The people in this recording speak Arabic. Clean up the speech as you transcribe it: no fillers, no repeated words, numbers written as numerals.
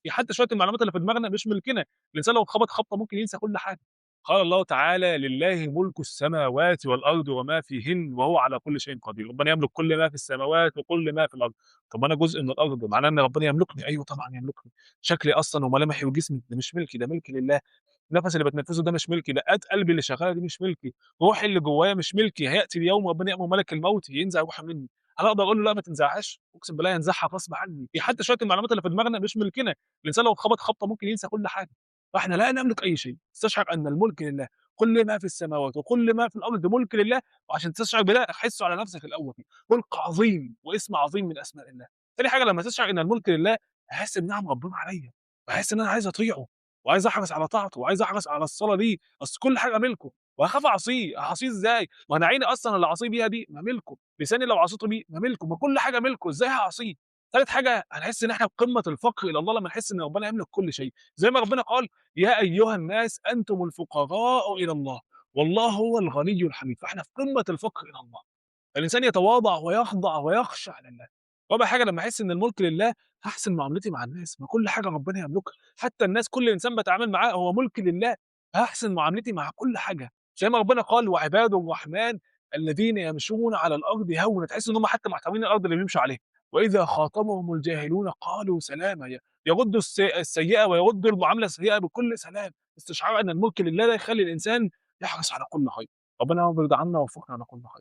حتى شوية المعلومات اللي في دماغنا مش ملكنا، الإنسان لو اتخبط خبطة ممكن ينسى كل حاجة. قال الله تعالى: "لله ملك السماوات والأرض وما فيهن وهو على كل شيء قدير." ربنا يملك كل ما في السماوات وكل ما في الأرض. طب أنا جزء من الأرض، معناه إن ربنا يملكني؟ أيوه طبعًا يملكني. شكلي أصلًا وملامحي وجسمي ده مش ملكي، ده ملك لله. النفس اللي باتنفسه ده مش ملكي، دقات قلبي اللي شغالة دي مش ملكي، روحي اللي جوايا مش ملكي، هيأتي اليوم ربنا يأمر ملك الموت ينزع روحي مني. هل أقدر أقول له لأ ما تنزعهاش؟ أقسم بالله ينزعها غصب عني. حتى شوية المعلومات اللي في دماغنا مش ملكنا، الإنسان لو اتخبط خبطة ممكن ينسى كل حاجة. فإحنا لا نملك أي شيء، استشعر أن الملك لله، كل ما في السماوات وكل ما في الأرض ملك لله. وعشان تستشعر بده حسه على نفسك الأول، ملك عظيم واسم عظيم من أسماء الله. تاني حاجة لما تستشعر أن الملك لله، هاحس بنعم ربنا عليَّ، وهاحس إن أنا عايز أطيعه، وعايز أحرص على طاعته، وعايز أحرص على الصلاة ليه، أصل كل حاجة ملكه. وهاخاف أعصيه، أعصيه إزاي؟ ما أنا عيني أصلًا اللي أعصيه بيها دي ما ملكه، لساني لو عصيته بيه ما ملكه، ما كل حاجة ملكه، إزاي هاعصيه؟ تالت حاجة هنحس إن إحنا في قمة الفقر إلى الله لمّا نحس إن ربنا يملك كل شيء، زي ما ربنا قال: "يا أيها الناس أنتم الفقراء إلى الله، والله هو الغني الحميد." فإحنا في قمة الفقر إلى الله. الإنسان يتواضع ويخضع ويخشع لله. رابع حاجة لمّا أحس إن الملك لله، هاحسن معاملتي مع الناس، ما كل حاجة ربنا يملكها، حتى الناس كل إنسان باتعامل معاه هو ملك لله، هاحسن معاملتي مع كل حاجة، زي ما ربنا قال: "وعباد الرحمن الذين يمشون على الأرض هونا." تحس إن هم حتى محترمين الأرض اللي بيمشوا عليها. "وإذا خاطبهم الجاهلون قالوا سلاما." يردوا السيئة ويردوا المعاملة السيئة بكل سلام، استشعار أن الملك لله ده يخلّي الإنسان يحرص على كل خير. ربنا يرضى عنا ويوفقنا على كل خير.